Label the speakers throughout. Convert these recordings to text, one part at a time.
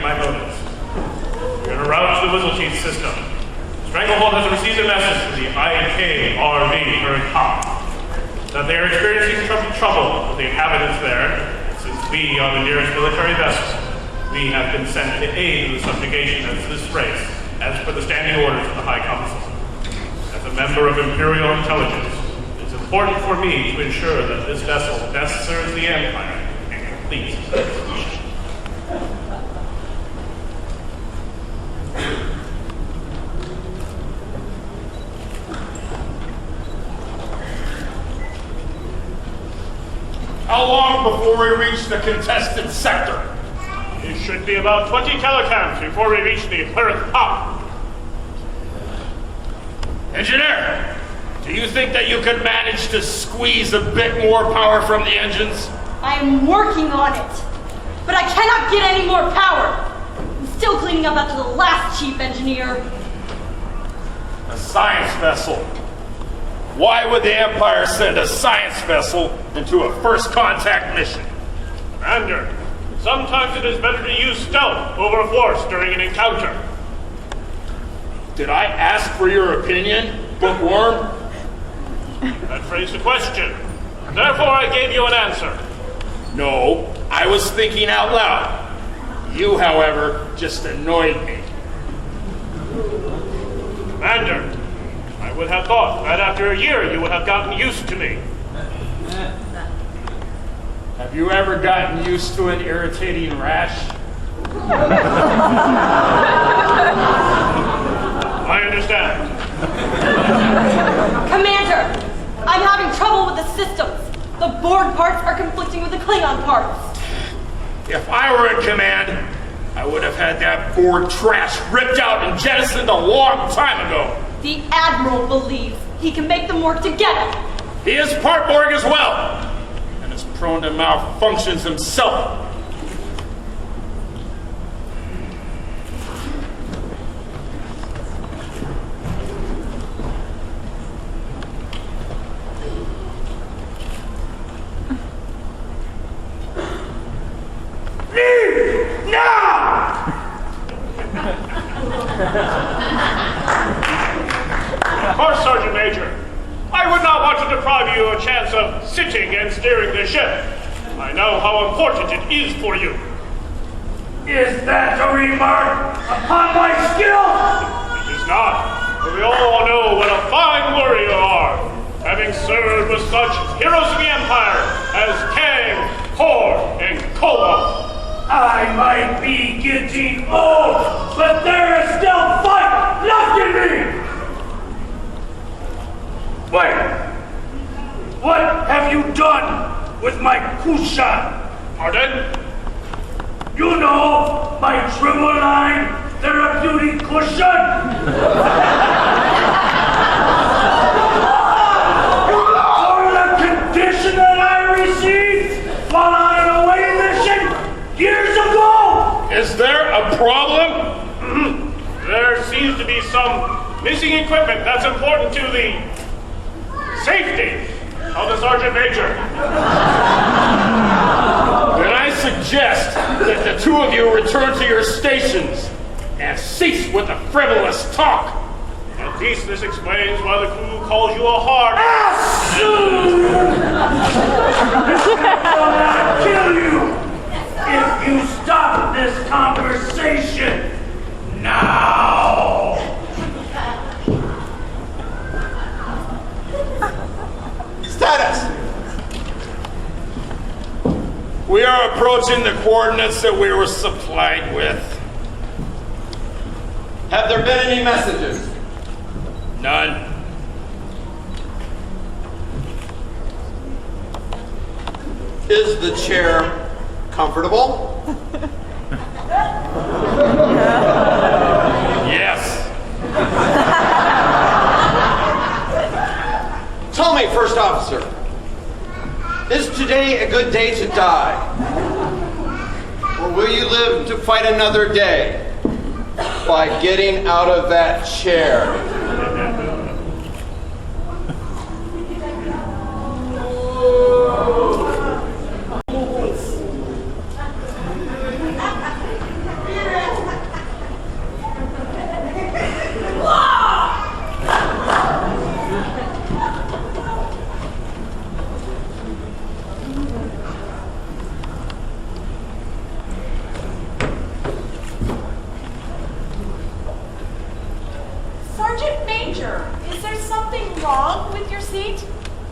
Speaker 1: understanding my motives. We're going to route the whistle chief system. Stranglehold has received a message to the IKRV that they are experiencing some trouble with the inhabitants there. Since we are the nearest military vessel, we have been sent to aid in the subjugation of this race, as per the standing orders of the High Council. As a member of Imperial Intelligence, it's important for me to ensure that this vessel best serves the Empire and completes its mission.
Speaker 2: How long before we reach the contested sector?
Speaker 1: It should be about 20 telecams before we reach the Earth Hub.
Speaker 2: Engineer, do you think that you could manage to squeeze a bit more power from the engines?
Speaker 3: I am working on it, but I cannot get any more power. I'm still cleaning up after the last chief engineer.
Speaker 2: A science vessel. Why would the Empire send a science vessel into a first contact mission?
Speaker 1: Commander, sometimes it is better to use stealth over force during an encounter.
Speaker 2: Did I ask for your opinion, bookworm?
Speaker 1: That phrased the question. Therefore, I gave you an answer.
Speaker 2: No, I was thinking out loud. You, however, just annoyed me.
Speaker 1: Commander, I would have thought that after a year you would have gotten used to me.
Speaker 2: Have you ever gotten used to an irritating rash?
Speaker 1: I understand.
Speaker 3: Commander, I'm having trouble with the systems. The Borg parts are conflicting with the Klingon parts.
Speaker 2: If I were in command, I would have had that Borg trash ripped out and jettisoned a long time ago.
Speaker 3: The Admiral believes he can make them work together.
Speaker 2: He is part Borg as well, and is prone to malfunctions himself.
Speaker 1: Of course, Sergeant Major. I would not want to deprive you of a chance of sitting and steering the ship. I know how important it is for you.
Speaker 2: Is that a remark upon my skill?
Speaker 1: It is not, but we all know what a fine warrior you are, having served with such heroes of the Empire as Kang, Kor, and Kolo.
Speaker 2: I might be getting old, but there is still fight left in me! Wait! What have you done with my cushion?
Speaker 1: Pardon?
Speaker 2: You know, my Trimmerline therapeutic cushion? For the condition that I received while on an away mission years ago! Is there a problem?
Speaker 1: There seems to be some missing equipment that's important to the safety of the Sergeant Major.
Speaker 2: Then I suggest that the two of you return to your stations and cease with the frivolous talk.
Speaker 1: At least this explains why the crew calls you a hard.
Speaker 2: I'll not kill you if you stop this conversation now.
Speaker 4: Status!
Speaker 2: We are approaching the coordinates that we were supplied with.
Speaker 4: Have there been any messages?
Speaker 2: None.
Speaker 4: Is the chair comfortable?
Speaker 2: Yes.
Speaker 4: Tell me, First Officer, is today a good day to die? Or will you live to fight another day by getting out of that chair?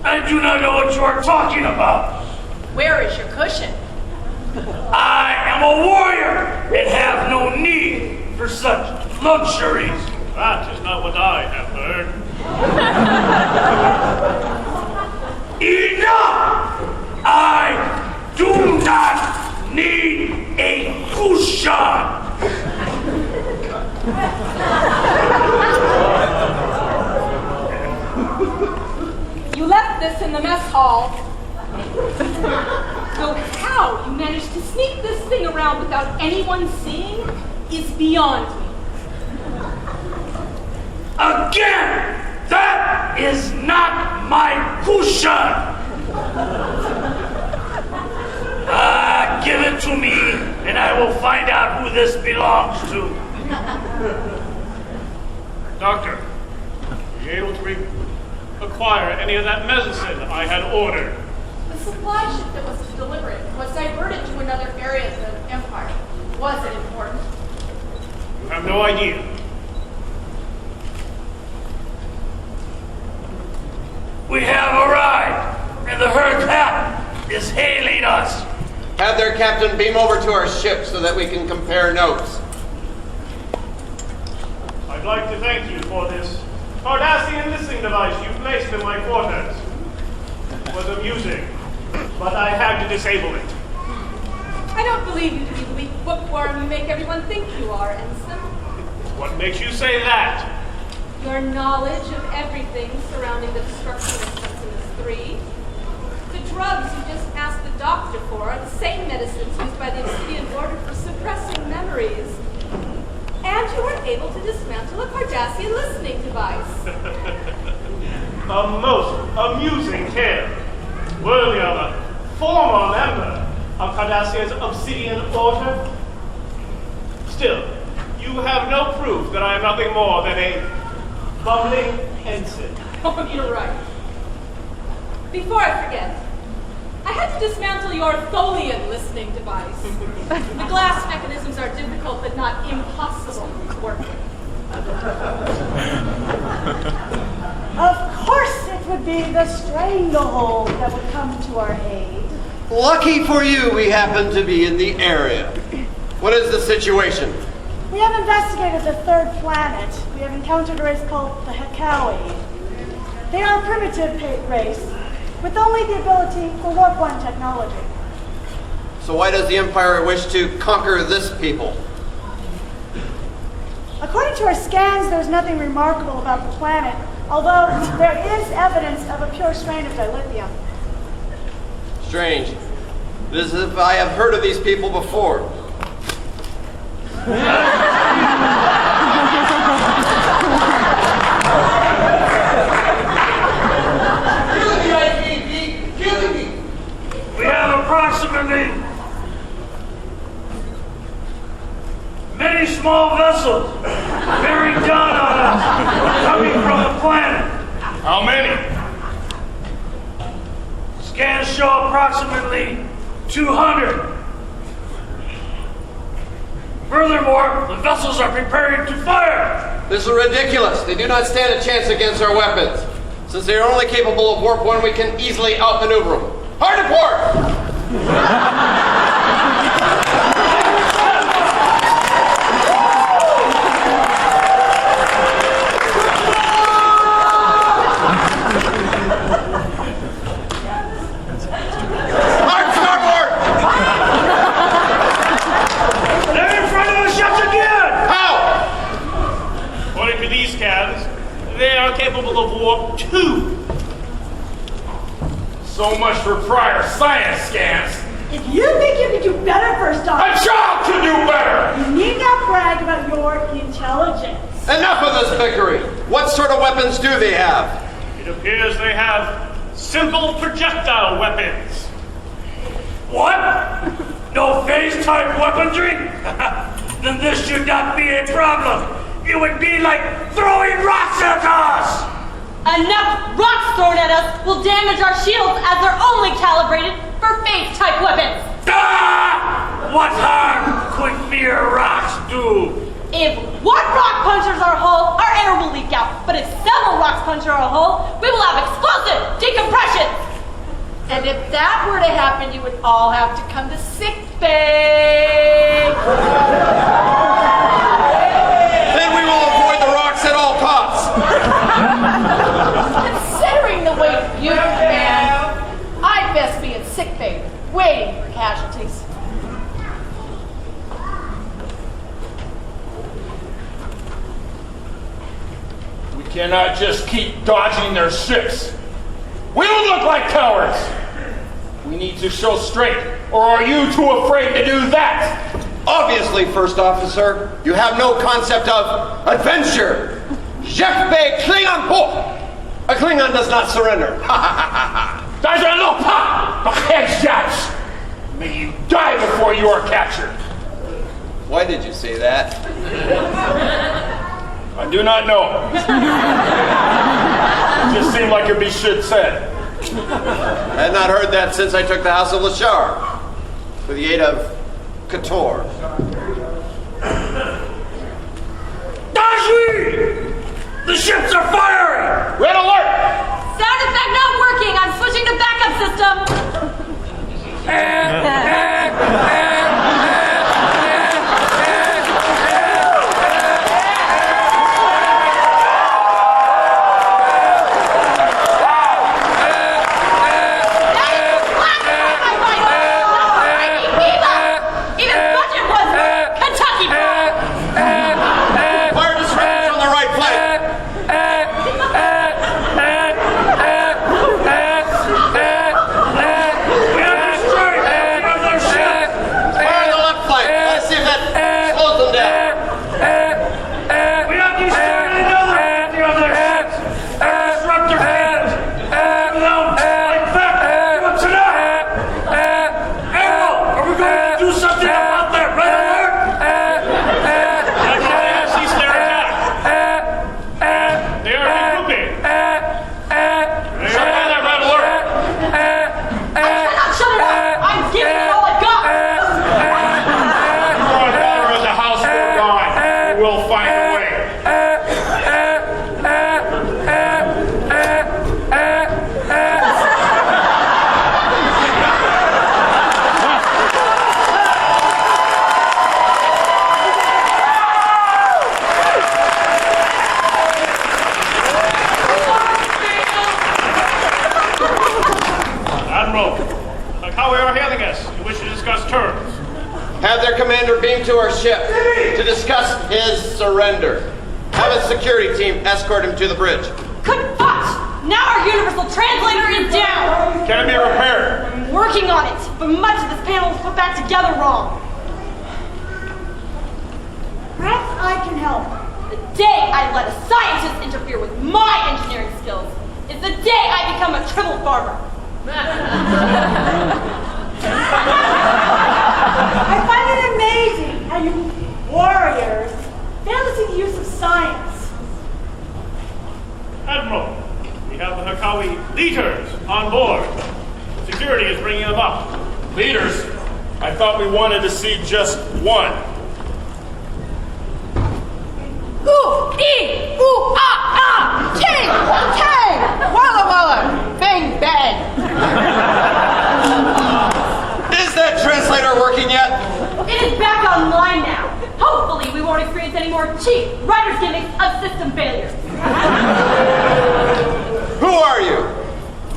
Speaker 2: I do not know what you are talking about.
Speaker 5: Where is your cushion?
Speaker 2: I am a warrior and have no need for such luxuries.
Speaker 1: That is not what I have heard.
Speaker 2: Enough! I do not need a cushion.
Speaker 5: You left this in the mess hall. So how you managed to sneak this thing around without anyone seeing is beyond me.
Speaker 2: Again, that is not my cushion. Give it to me, and I will find out who this belongs to.
Speaker 1: Doctor, were you able to acquire any of that medicine I had ordered?
Speaker 5: The supply ship that was to deliver it was diverted to another area of the Empire. Was it important?
Speaker 1: You have no idea.
Speaker 2: We have arrived, and the herd captain is hailing us.
Speaker 4: Have their captain beam over to our ship so that we can compare notes.
Speaker 1: I'd like to thank you for this Cardassian listening device you placed in my quarters. It was amusing, but I had to disable it.
Speaker 5: I don't believe you to be the weak bookworm you make everyone think you are, Ensign.
Speaker 1: What makes you say that?
Speaker 5: Your knowledge of everything surrounding the destruction of Sentinels 3. The drugs you just asked the doctor for are the same medicines used by the Obsidian Order for suppressing memories. And you were able to dismantle a Cardassian listening device.
Speaker 1: A most amusing tale, worthy of a former member of Cardassia's Obsidian Order. Still, you have no proof that I am nothing more than a bumbling ensign.
Speaker 5: Oh, you're right. Before I forget, I had to dismantle your Tholian listening device. The glass mechanisms are difficult but not impossible to work with.
Speaker 6: Of course it would be the stranglehold that would come to our aid.
Speaker 4: Lucky for you, we happen to be in the area. What is the situation?
Speaker 6: We have investigated the third planet. We have encountered a race called the Hekawi. They are a primitive race, with only the ability for Warp 1 technology.
Speaker 4: So why does the Empire wish to conquer this people?
Speaker 6: According to our scans, there's nothing remarkable about the planet, although there is evidence of a pure strain of dilithium.
Speaker 4: Strange. It is as if I have heard of these people before.
Speaker 2: We have approximately many small vessels bearing down on us, coming from the planet.
Speaker 1: How many?
Speaker 2: Scans show approximately 200. Furthermore, the vessels are preparing to fire.
Speaker 4: This is ridiculous. They do not stand a chance against our weapons. Since they are only capable of Warp 1, we can easily outmaneuver them. Hard at port! Hard starboard!
Speaker 2: They're in front of us yet again!
Speaker 4: How?
Speaker 1: According to these scans, they are capable of Warp 2.
Speaker 2: So much for prior science scans.
Speaker 6: If you think you can do better first
Speaker 2: A
Speaker 6: off,
Speaker 2: child can do better!
Speaker 6: you need not brag about your intelligence.
Speaker 4: Enough of this bickering. What sort of weapons do they have?
Speaker 1: It appears they have simple projectile weapons.
Speaker 2: What? No phase-type weaponry? Then this should not be a problem. It would be like throwing rocks at us!
Speaker 3: Enough rocks thrown at us will damage our shields as they're only calibrated for phase-type weapons.
Speaker 2: Ah! What harm could mere rocks do?
Speaker 3: If one rock punctures our hull, our air will leak out. But if several rocks puncture our hull, we will have explosive decompression.
Speaker 7: And if that were to happen, you would all have to come to sick bay.
Speaker 4: Then we will avoid the rocks at all costs.
Speaker 7: Considering the weight you command, I'd best be in sick bay, waiting for casualties.
Speaker 2: We cannot just keep dodging their ships. We don't look like cowards. We need to show strength, or are you too afraid to do that?
Speaker 4: Obviously, First Officer, you have no concept of adventure. Jeff Bay Klingon Po. A Klingon does not surrender.
Speaker 2: There's a little pop! The headshots! May you die before you are captured.
Speaker 4: Why did you say that?
Speaker 2: I do not know. It just seemed like it'd be shit said.
Speaker 4: I had not heard that since I took the House of Lashar, with the aid of Kator.
Speaker 2: Dashi! The ships are firing! Red alert!
Speaker 3: Sound effect not working. I'm switching to backup system.
Speaker 4: Have their commander beam to our ship to discuss his surrender. Have a security team escort him to the bridge.
Speaker 3: Good thought! Now our universal translator is down!
Speaker 2: Can it be repaired?
Speaker 3: I'm working on it, but much of this panel was put back together wrong.
Speaker 6: Perhaps I can help.
Speaker 3: The day I let a scientist interfere with my engineering skills is the day I become a triple farmer.
Speaker 6: I find it amazing how you warriors fail to see the use of science.
Speaker 1: Admiral, we have the Hakawi leaders on board. Security is bringing them up.
Speaker 2: Leaders? I thought we wanted to see just one.
Speaker 7: Ooh, ee, ooh, ah, ah, ting, tang, walla walla, bang, bang.
Speaker 4: Is that translator working yet?
Speaker 3: It is back online now. Hopefully we won't experience any more cheap writer's gimmicks of system failures.
Speaker 4: Who are you?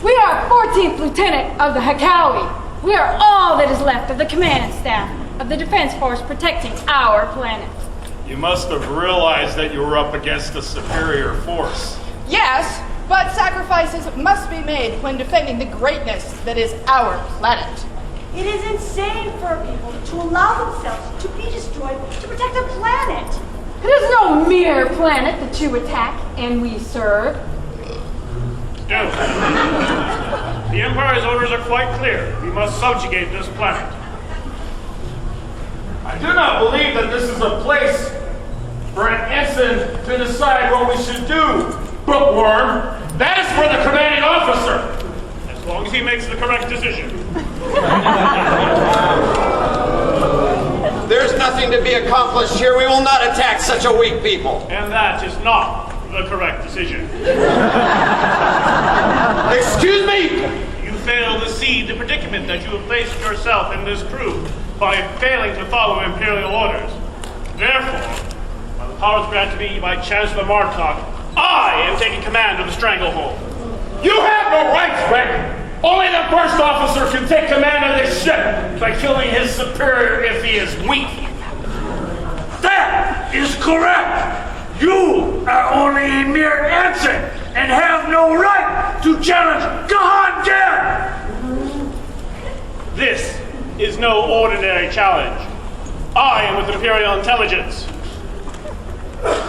Speaker 8: We are 14th Lieutenant of the Hakawi. We are all that is left of the command staff of the Defense Force protecting our planet.
Speaker 2: You must have realized that you were up against a superior force.
Speaker 7: Yes, but sacrifices must be made when defending the greatness that is our planet.
Speaker 6: It is insane for people to allow themselves to be destroyed to protect a planet.
Speaker 8: It is no mere planet that you attack and we serve.
Speaker 1: No. The Empire's orders are quite clear. We must subjugate this planet.
Speaker 2: I do not believe that this is a place for an ensign to decide what we should do, bookworm. That is for the commanding officer.
Speaker 1: As long as he makes the correct decision.
Speaker 4: There's nothing to be accomplished here. We will not attack such a weak people.
Speaker 1: And that is not the correct decision.
Speaker 4: Excuse me?
Speaker 1: You fail to see the predicament that you have placed yourself and this crew by failing to follow Imperial orders. Therefore, by the powers granted me by Chancellor Martok, I am taking command of the Stranglehold.
Speaker 2: You have no rights, Rick! Only the first officer can take command of this ship by killing his superior if he is weak. That is correct! You are only a mere ensign and have no right to challenge Gahan Gen!
Speaker 1: This is no ordinary challenge. I am with Imperial Intelligence.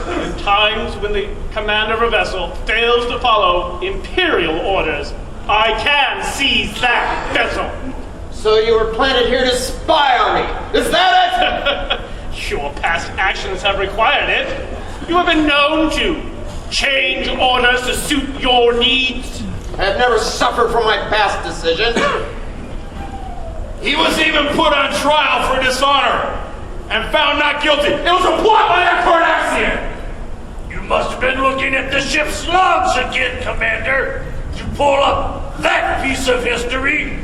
Speaker 1: In times when the commander of a vessel fails to follow Imperial orders, I can seize that vessel.
Speaker 4: So you were planted here to spy on me. Is that it?
Speaker 1: Your past actions have required it. You have been known to change orders to suit your needs.
Speaker 4: I have never suffered from my past decision.
Speaker 2: He was even put on trial for dishonor and found not guilty. It was a plot by that Cardassian. You must have been looking at the ship's logs again, Commander, to pull up that piece of history.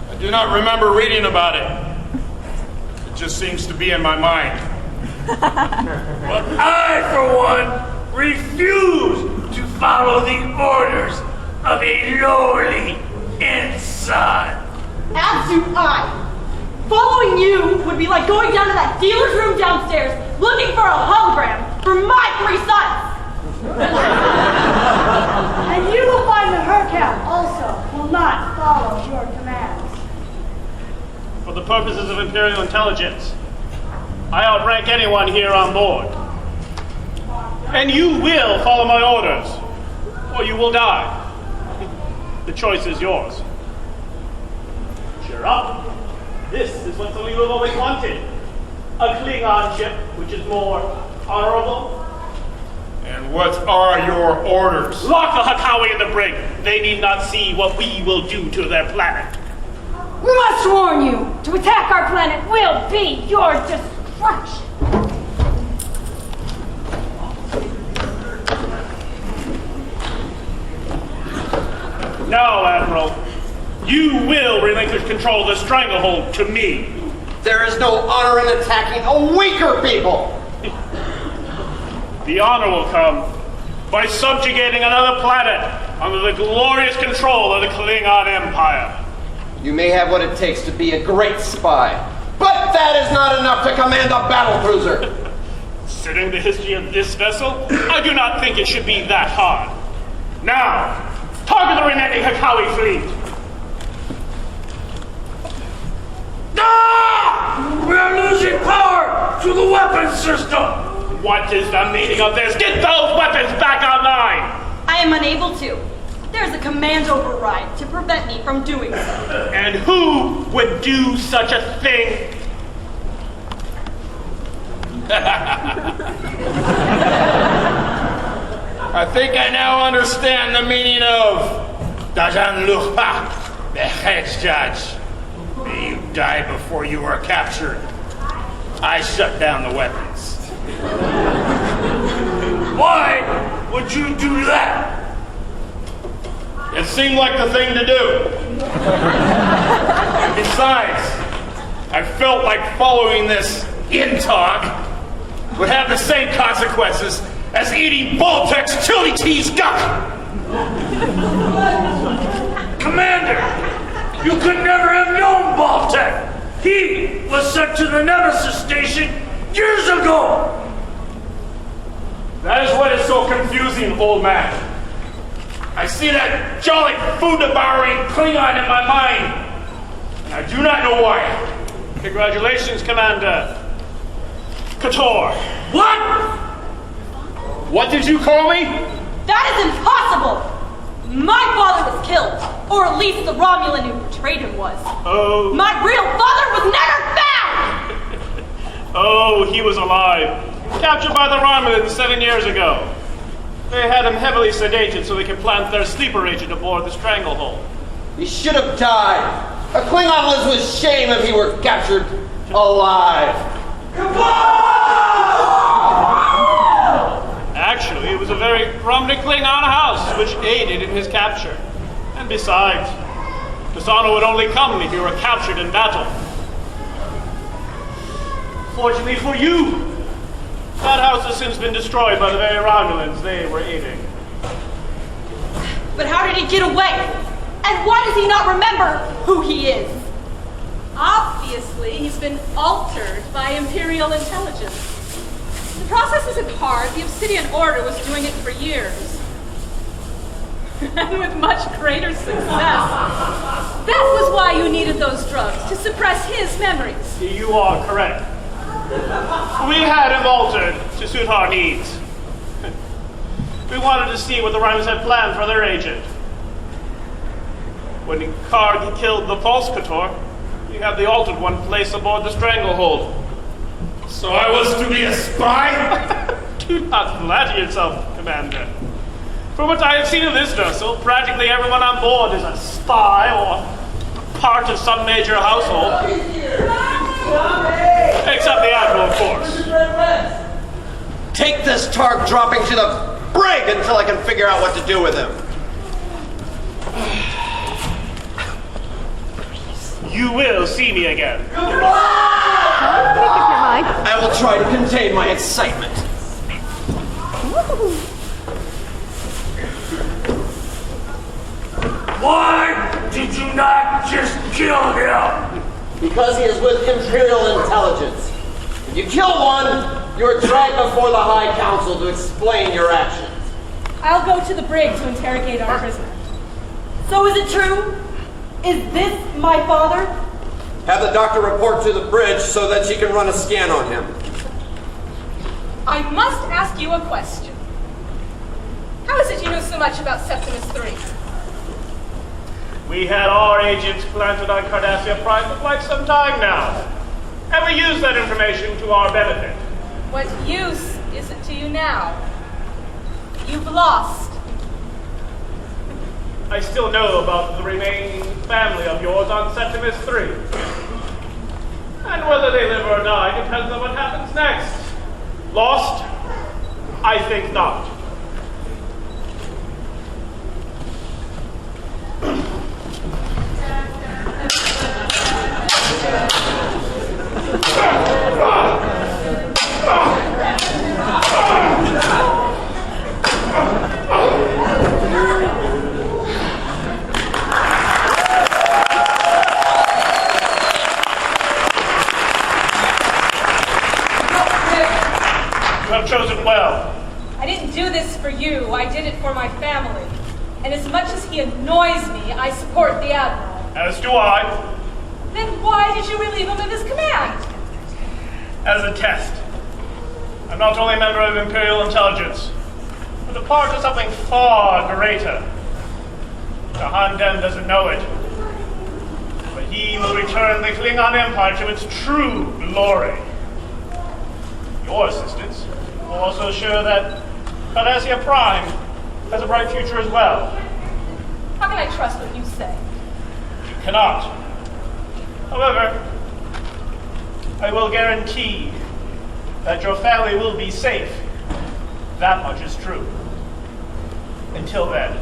Speaker 2: I do not remember reading about it. It just seems to be in my mind. But I, for one, refuse to follow the orders of a lowly ensign.
Speaker 3: As do I. Following you would be like going down to that dealer's room downstairs looking for a hologram for my 3 sons.
Speaker 6: And you will find the Hercap also will not follow your commands.
Speaker 1: For the purposes of Imperial Intelligence, I outrank anyone here on board. And you will follow my orders, or you will die. The choice is yours. Cheer up. This is what some of you have always wanted. A Klingon ship, which is more honorable.
Speaker 2: And what are your orders?
Speaker 1: Lock the Hakawi in the brig. They need not see what we will do to their planet.
Speaker 8: We must warn you, to attack our planet will be your destruction.
Speaker 1: No, Admiral. You will relinquish control of the Stranglehold to me.
Speaker 4: There is no honor in attacking a weaker people.
Speaker 1: The honor will come by subjugating another planet under the glorious control of the Klingon Empire.
Speaker 4: You may have what it takes to be a great spy, but that is not enough to command a battlecruiser.
Speaker 1: Considering the history of this vessel, I do not think it should be that hard. Now, target the remaining Hakawi fleet.
Speaker 2: Ah! We're losing power to the weapon system!
Speaker 1: What is the meaning of this? Get those weapons back online!
Speaker 3: I am unable to. There's a command override to prevent me from doing so.
Speaker 1: And who would do such a thing?
Speaker 2: I think I now understand the meaning of Dajan Luchpa, the head judge. May you die before you are captured. I shut down the weapons. Why would you do that? It seemed like the thing to do. Besides, I felt like following this in-talk would have the same consequences as eating Baltec's chili cheese duck. Commander, you could never have known Baltec. He was sent to the Nemesis station years ago. That is what is so confusing, old man. I see that jolly food-devouring Klingon in my mind, and I do not know why.
Speaker 1: Congratulations, Commander. Kator.
Speaker 2: What? What did you call me?
Speaker 3: That is impossible! My father was killed, or at least the Romulan who betrayed him was.
Speaker 1: Oh.
Speaker 3: My real father was never found!
Speaker 1: Oh, he was alive. Captured by the Romulans 7 years ago. They had him heavily sedated so they could plant their sleeper agent aboard the Stranglehold.
Speaker 4: He should have died. A Klingon lives with shame if he were captured. alive.
Speaker 1: Actually, it was a very prominent Klingon house which aided in his capture. And besides, dishonor would only come if you were captured in battle. Fortunately for you, that house has since been destroyed by the very Romulans they were aiding.
Speaker 3: But how did he get away? And why does he not remember who he is?
Speaker 5: Obviously, he's been altered by Imperial intelligence. The process isn't hard. The Obsidian Order was doing it for years. And with much greater success. That was why you needed those drugs, to suppress his memories.
Speaker 1: You are correct. We had him altered to suit our needs. We wanted to see what the Rhymes had planned for their agent. When Karg killed the Falscator, we had the altered one placed aboard the Stranglehold.
Speaker 2: So I was to be a spy?
Speaker 1: Do not flatter yourself, Commander. From what I have seen of this vessel, practically everyone on board is a spy or part of some major household. Except the Admiral, of course.
Speaker 4: Take this Targ dropping to the brig until I can figure out what to do with him.
Speaker 1: You will see me again.
Speaker 4: I will try to contain my excitement.
Speaker 2: Why did you not just kill him?
Speaker 4: Because he is with Imperial intelligence. If you kill one, you are dragged before the High Council to explain your actions.
Speaker 3: I'll go to the brig to interrogate our prisoner. So is it true? Is this my father?
Speaker 4: Have the doctor report to the bridge so that she can run a scan on him.
Speaker 5: I must ask you a question. How is it you know so much about Septimus III?
Speaker 1: We had our agents planted on Cardassia Prime for quite some time now, and we use that information to our benefit.
Speaker 5: What use is it to you now? You've lost.
Speaker 1: I still know about the remaining family of yours on Septimus III. And whether they live or die depends on what happens next. Lost? I think not. You have chosen well.
Speaker 5: I didn't do this for you. I did it for my family. And as much as he annoys me, I support the Admiral.
Speaker 1: As do I.
Speaker 5: Then why did you relieve him of his command?
Speaker 1: As a test. I'm not only a member of Imperial intelligence, but a part of something far greater. Jahandem doesn't know it, but he will return the Klingon Empire to its true glory. Your assistance will also show that Cardassia Prime has a bright future as well.
Speaker 5: How can I trust what you say?
Speaker 1: You cannot. However, I will guarantee that your family will be safe. That much is true. Until then.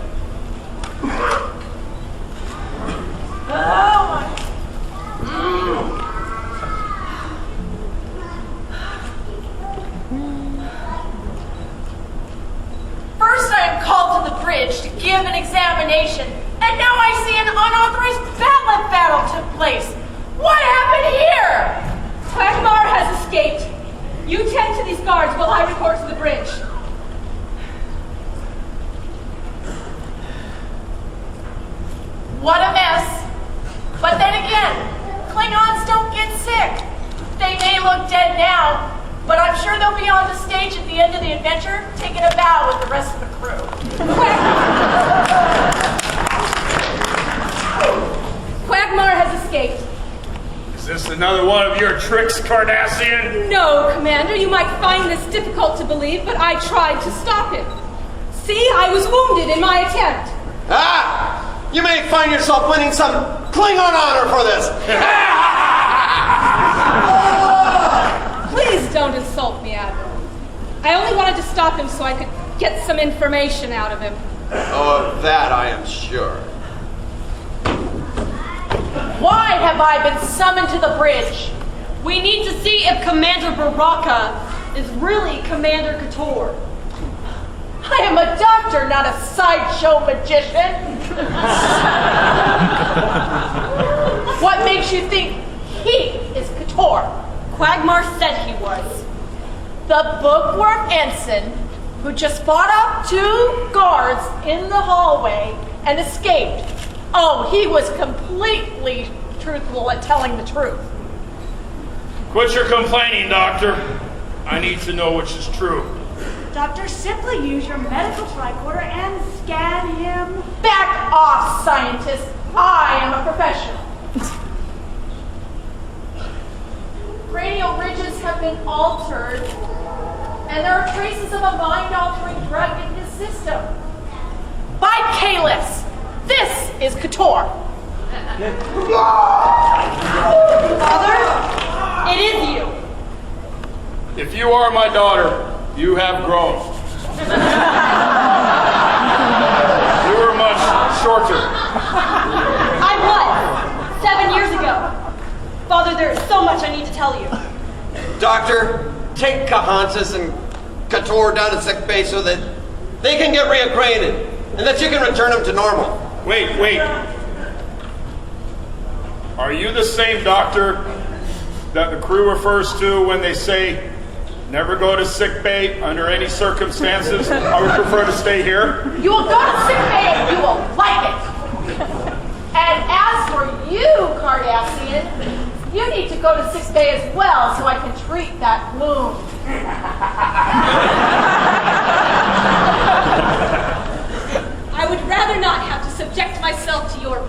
Speaker 7: First I am called to the bridge to give an examination, and now I see an unauthorized battle took place. What happened here?
Speaker 5: Quagmire has escaped. You tend to these guards while I report to the bridge.
Speaker 7: What a mess. But then again, Klingons don't get sick. They may look dead now, but I'm sure they'll be on the stage at the end of the adventure, taking a bow with the rest of the crew.
Speaker 5: Quagmire has escaped.
Speaker 2: Is this another one of your tricks, Cardassian?
Speaker 5: No, Commander, you might find this difficult to believe, but I tried to stop him. See, I was wounded in my attempt.
Speaker 4: Ah! You may find yourself winning some Klingon honor for this.
Speaker 5: insult me, Admiral. I only wanted to stop him so I could get some information out of him.
Speaker 4: Oh, of that I am sure.
Speaker 7: Why have I been summoned to the bridge?
Speaker 3: We need to see if Commander Baraka is really Commander Couture.
Speaker 7: I am a doctor, not a sideshow magician. What makes you think he is Couture?
Speaker 3: Quagmire said he was.
Speaker 7: The bookworm ensign who just fought off 2 guards in the hallway and escaped. Oh, he was completely truthful at telling the truth.
Speaker 2: Quit your complaining, Doctor. I need to know which is true.
Speaker 6: Doctor, simply use your medical tricorder and scan him.
Speaker 7: Back off, scientist. I am a professional. Cranial ridges have been altered, and there are traces of a mind-altering drug in his system. By Kalis, this is Couture.
Speaker 3: Father, it is you.
Speaker 2: If you are my daughter, you have grown. You were much shorter.
Speaker 3: I was 7 years ago. Father, there is so much I need to tell you.
Speaker 4: Doctor, take Kahansis and Couture down to sick bay so that they can get reacquainted and that you can return them to normal.
Speaker 2: Wait. Are you the same doctor that the crew refers to when they say, never go to sick bay under any circumstances? I would prefer to stay here.
Speaker 7: You will go to sick bay and you will like it. And as for you, Cardassian, you need to go to sick bay as well so I can treat that wound.
Speaker 3: I would rather not have to subject myself to your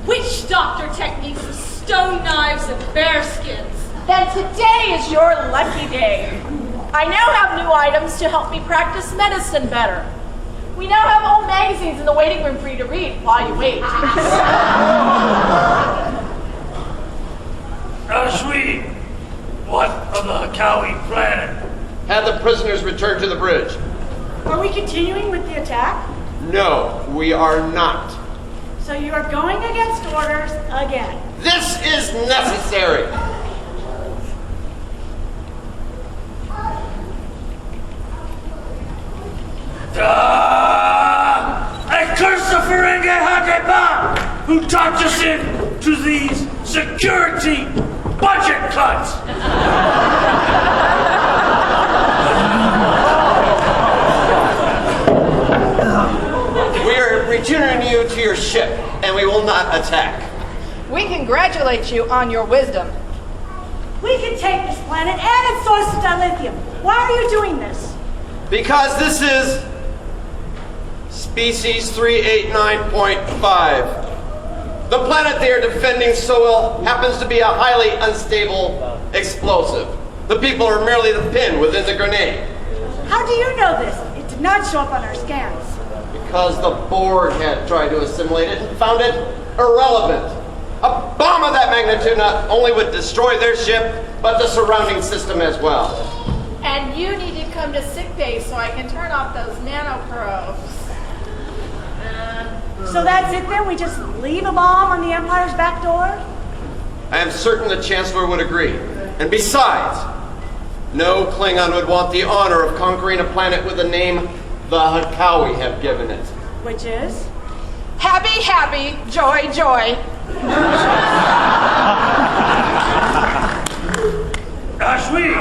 Speaker 3: witch doctor techniques of stone knives and bear skins.
Speaker 7: Then today is your lucky day. I now have new items to help me practice medicine better. We now have old magazines in the waiting room for you to read while you wait.
Speaker 9: Sweetie, what of the Hakawi planet?
Speaker 4: Have the prisoners returned to the bridge.
Speaker 6: Are we continuing with the attack?
Speaker 4: No, we are not.
Speaker 6: So you are going against orders again.
Speaker 4: This is necessary.
Speaker 9: I curse the Ferengi Hadeba who talked us into these security budget cuts.
Speaker 4: We are returning you to your ship, and we will not attack.
Speaker 7: We congratulate you on your wisdom.
Speaker 6: We can take this planet and its source of dilithium. Why are you doing this?
Speaker 4: Because this is species 389.5. The planet they are defending so well happens to be a highly unstable explosive. The people are merely the pin within the grenade.
Speaker 6: How do you know this? It did not show up on our scans.
Speaker 4: Because the Borg had tried to assimilate it and found it irrelevant. A bomb of that magnitude not only would destroy their ship, but the surrounding system as well.
Speaker 7: And you need to come to sick bay so I can turn off those nanoprobes.
Speaker 6: So that's it then? We just leave a bomb on the Empire's back door?
Speaker 4: I am certain the Chancellor would agree. And besides, no Klingon would want the honor of conquering a planet with a name the Hakawi have given it.
Speaker 6: Which is?
Speaker 7: Happy, happy, joy, joy.
Speaker 9: Ashwi,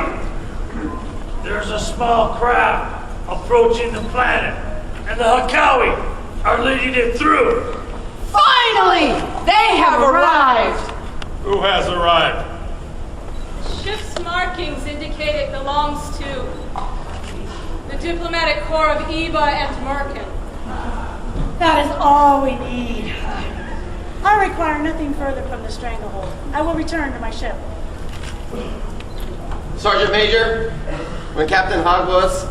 Speaker 9: there's a small craft approaching the planet, and the Hakawi are leading it through.
Speaker 7: Finally, they have arrived.
Speaker 2: Who has arrived?
Speaker 5: Ship's markings indicate it belongs to the diplomatic corps of Eva and Merkin.
Speaker 6: That is all we need. I require nothing further from the stranglehold. I will return to my ship.
Speaker 4: Sergeant Major, when Captain Hogwas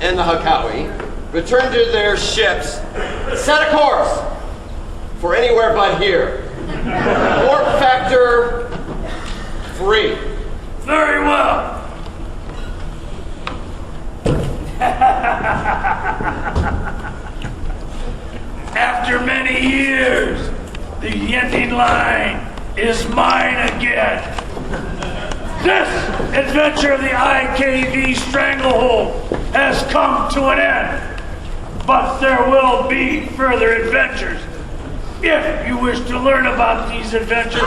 Speaker 4: and the Hakawi return to their ships, set a course for anywhere but here. Warp factor 3.
Speaker 9: Very well. After many years, the ending line is mine again. This adventure of the IKV Stranglehold has come to an end, but there will be further adventures. If you wish to learn about these adventures,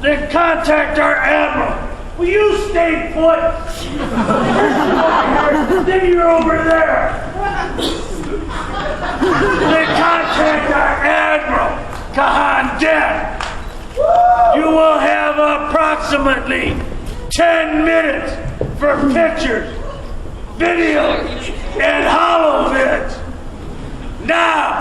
Speaker 9: then contact our Admiral. Will you stay put? Then you're over there. Then contact our Admiral, Kahan Den. You will have approximately 10 minutes for pictures, videos, and holovids. Now,